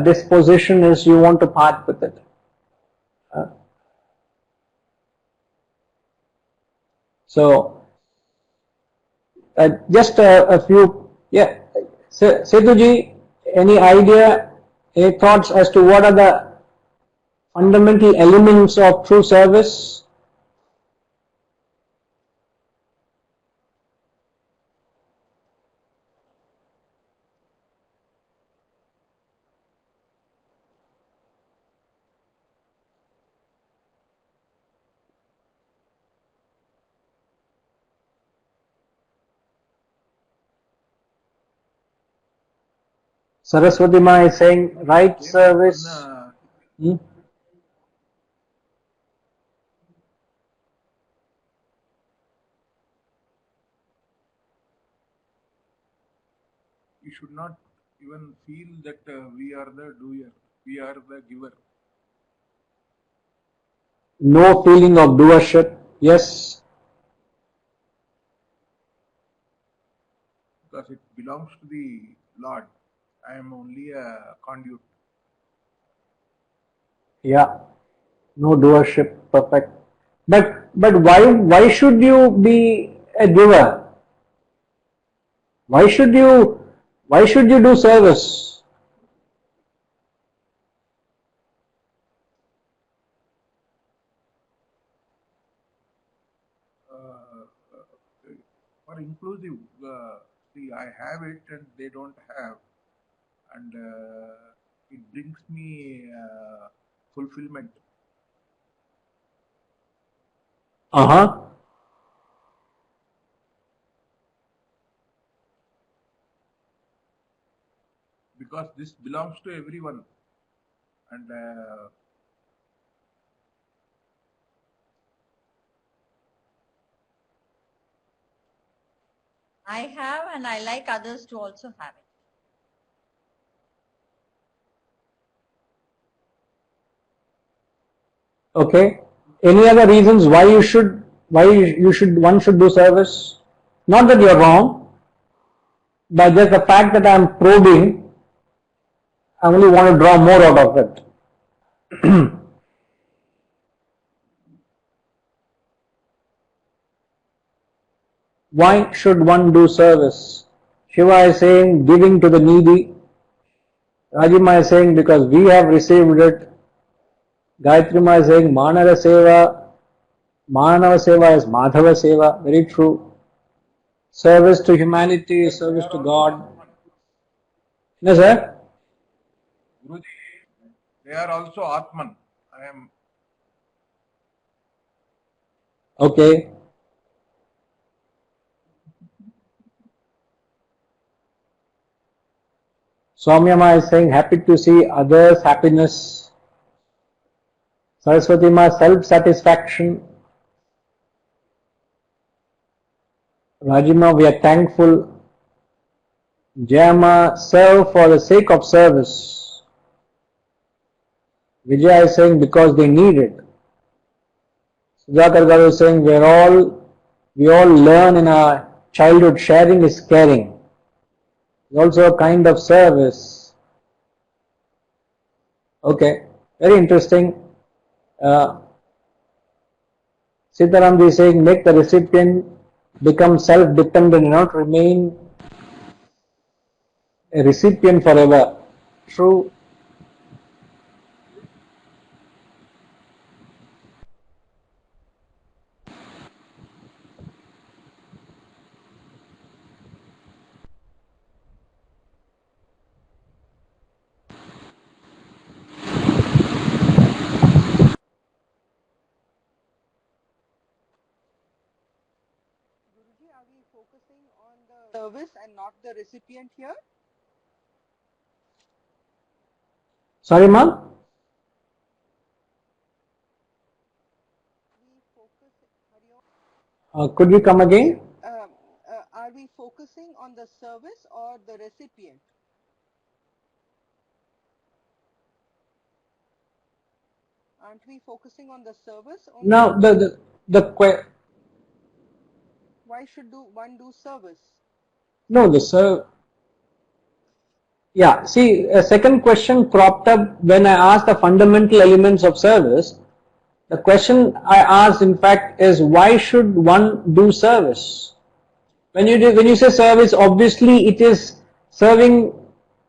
disposition is you want to part with it. So, just a few, yeah. Setuji, any idea, any thoughts as to what are the fundamental elements of true service? Saraswati Ma is saying right service. Hmm? We should not even feel that we are the doer, we are the giver. no feeling of doership. Yes. Because it belongs to the Lord. I am only a conduit. Yeah. No doership. Perfect. But why should you be a giver? Why should you do service? For inclusive, see, I have it and they don't have, and it brings me fulfillment. Uh-huh. Because this belongs to everyone, and I have and I like others to also have it. Okay. Any other reasons why one should do service? Not that you're wrong, but just the fact that I'm probing, I only want to draw more out of it. Why should one do service? Shiva is saying giving to the needy. Rajima is saying because we have received it. Gayatri Ma is saying Manava Seva. Manava Seva is Madhava Seva. Very true. Service to humanity, service to God. No, sir? Guruji, they are also Atman. I am. Okay. Soumyama is saying happy to see others' happiness. Saraswati Ma, self-satisfaction. Rajima, we are thankful. Jayama, serve for the sake of service. Vijay is saying because they need it. Sudhakar Garu is saying we all learn in our childhood sharing is caring. It's also a kind of service. Okay, very interesting. Sitaramji is saying make the recipient become self-dependent and not remain a recipient forever. True. Guruji, are we focusing on the service and not the recipient here? Sorry, ma'am? We focus, Hari Om. Could you come again? Are we focusing on the service or the recipient? Aren't we focusing on the service only? Now, Why should one do service? no, yeah, see, a second question cropped up when I asked the fundamental elements of service. The question I asked, in fact, is why should one do service? When you say service, obviously it is serving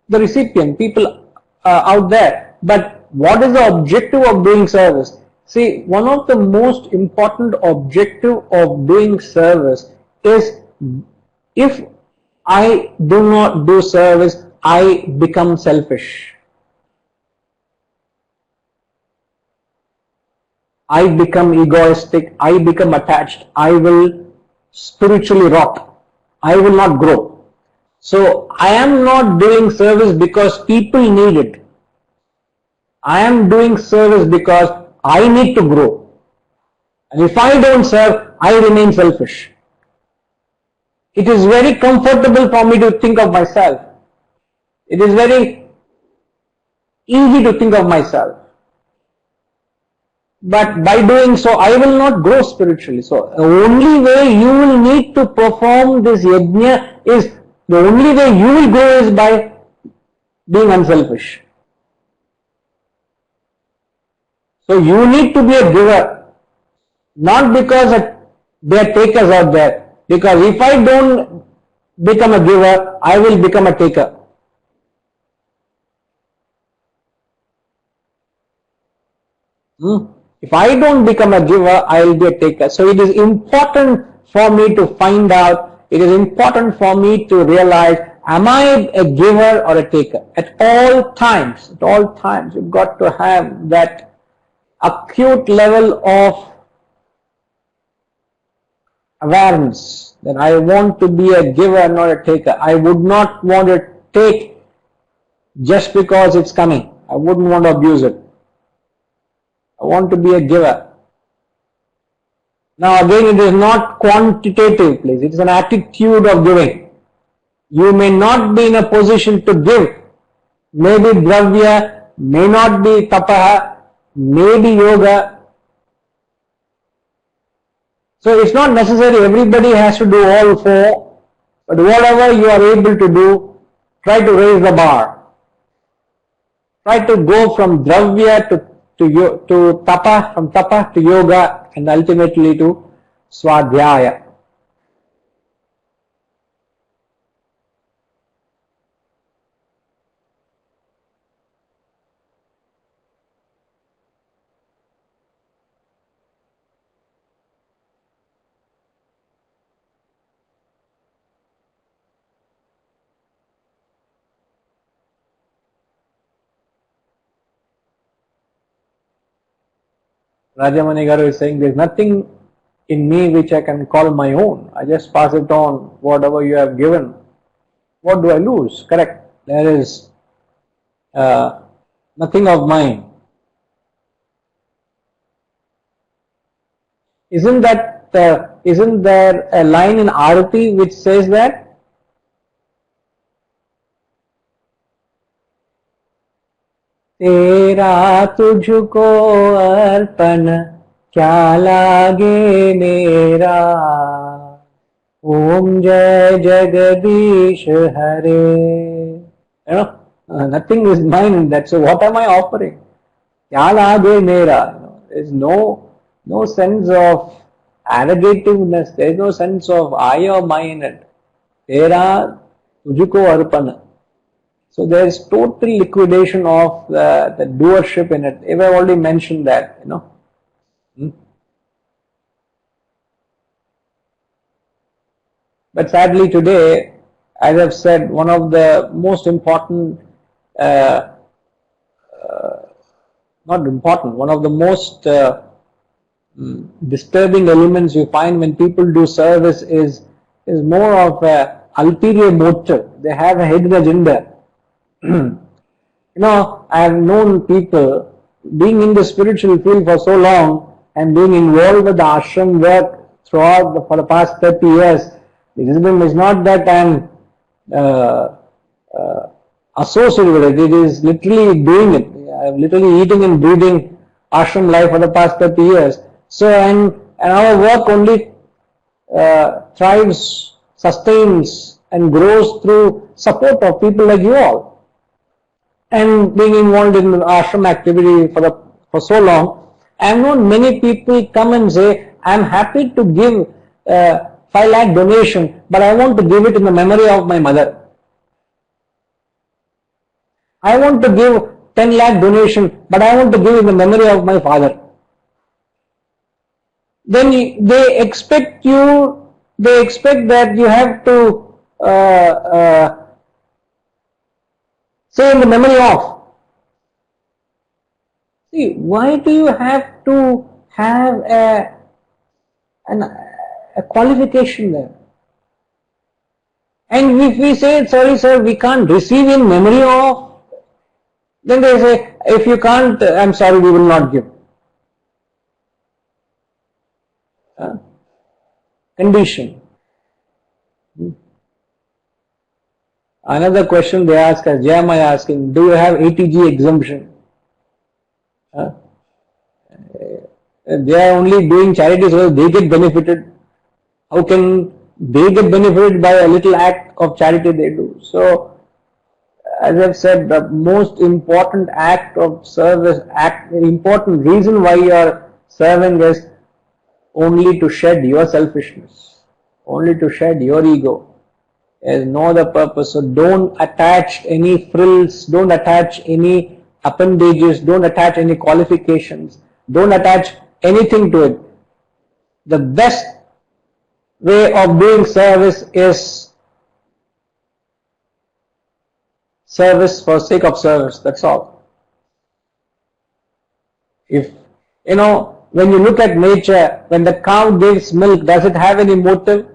the recipient, people out there. But what is the objective of doing service? See, one of the most important objective of doing service is if I do not do service, I become selfish. I become egoistic, I become attached, I will spiritually rot, I will not grow. So I am not doing service because people need it. I am doing service because I need to grow. And if I don't serve, I remain selfish. It is very comfortable for me to think of myself. It is very easy to think of myself. but by doing so I will not grow spiritually. So the only way you will need to perform this yajna is, the only way you will grow is by being unselfish. So you need to be a giver, not because there are takers out there. Because if I don't become a giver, I will become a taker. If I don't become a giver, I will be a taker. So it is important for me to find out, it is important for me to realize, am I a giver or a taker? At all times, you've got to have that acute level of awareness that I want to be a giver, not a taker. I would not want to take just because it's coming. I wouldn't want to abuse it. I want to be a giver. Now again, it is not quantitative, please. It is an attitude of giving. You may not be in a position to give. Maybe dravya, may not be tapaha, maybe yoga. So it's not necessary everybody has to do all four, but whatever you are able to do, try to raise the bar. Try to go from dravya to tapa, from tapa to yoga, and ultimately to swadhyaya. Rajamani Garu is saying, there is nothing in me which I can call my own. I just pass it on, whatever you have given. What do I lose? Correct. There is nothing of mine. Isn't there a line in Arati which says that? तेरा तुझको अर्पण क्या लागे मेरा, ओम जय जगदीश हरे. Nothing is mine in that. So what am I offering? क्या लागे मेरा? There is no sense of arrogativeness. There is no sense of I or mine in it. तेरा तुझको अर्पण. So there is total liquidation of the doership in it. I've already mentioned that, But sadly today, as I've said, one of the most important, one of the most disturbing elements you find when people do service is more of a ulterior motive. They have a hidden agenda. I have known people being in the spiritual field for so long and being involved with the ashram work throughout for the past 30 years. It is not that I am associated with it. It is literally doing it. I am literally eating and breathing ashram life for the past 30 years. So, and our work only thrives, sustains and grows through support of people like you all. And being involved in ashram activity for so long, I have known many people come and say, I am happy to give 5 lakh donation, but I want to give it in the memory of my mother. I want to give 10 lakh donation, but I want to give in the memory of my father. Then they expect that you have to say in the memory of. See, why do you have to have a qualification there? And if we say, sorry sir, we can't receive in memory of, then they say, if you can't, I'm sorry, we will not give. Condition. Another question they ask us, Jayamai asking, do you have ATG exemption? They are only doing charity so they get benefited. How can they get benefited by a little act of charity they do? So, as I've said, the most important act of service, important reason why you are serving is only to shed your selfishness, only to shed your ego. There is no other purpose. So don't attach any frills, don't attach any appendages, don't attach any qualifications, don't attach anything to it. The best way of doing service is service for sake of service. That's all. If, when you look at nature, when the cow gives milk, does it have any motive?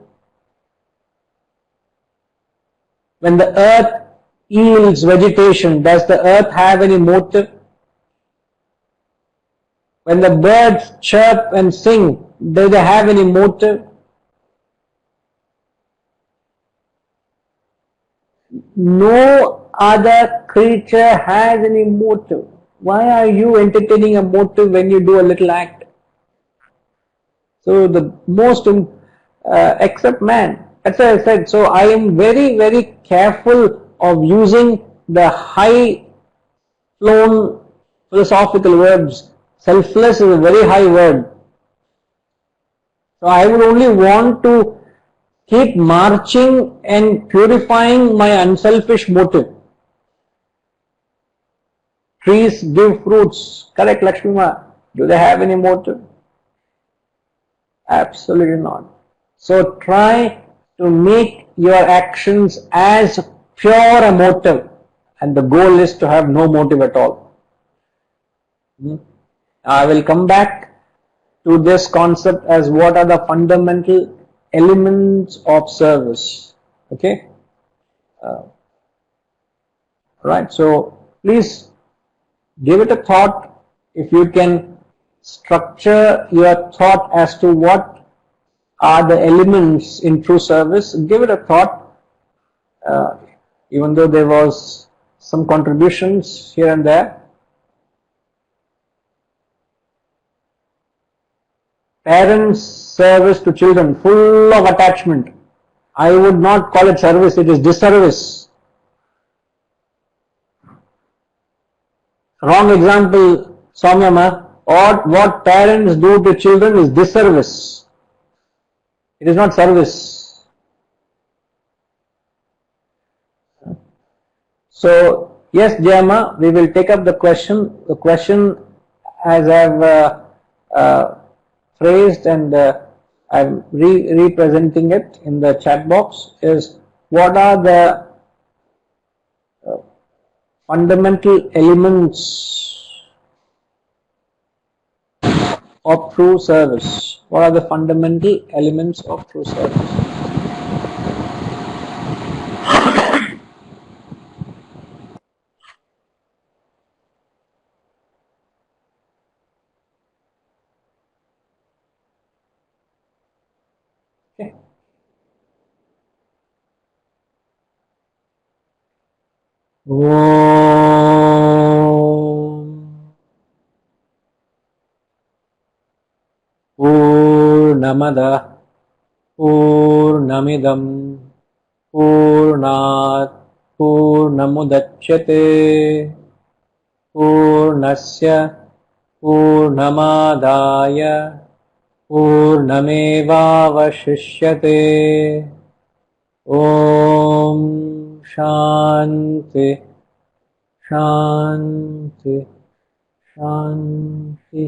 When the earth yields vegetation, does the earth have any motive? When the birds chirp and sing, do they have any motive? No other creature has any motive. Why are you entertaining a motive when you do a little act? So the most, except man. That's why I said, so I am very, very careful of using the high flown philosophical words. Selfless is a very high word. So I would only want to keep marching and purifying my unselfish motive. Trees give fruits. Correct, Lakshmima? Do they have any motive? Absolutely not. So try to make your actions as pure a motive, and the goal is to have no motive at all. I will come back to this concept as what are the fundamental elements of service. Okay? Right. So please give it a thought. If you can structure your thought as to what are the elements in true service, give it a thought. Even though there was some contributions here and there. Parents' service to children, full of attachment. I would not call it service, it is disservice. Wrong example, Soumyama. What parents do to children is disservice. It is not service. So, yes, Jayama, we will take up the question. The question, as I've phrased and I'm representing it in the chat box, is what are the fundamental elements of true service? What are the fundamental elements of true service? Okay. Purnamada Purnamidam Purnat Purnamudachyate Purnasya Purnamadaya Purnamevavashishyate. Om Shanti Shanti Shanti.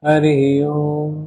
Hari Om.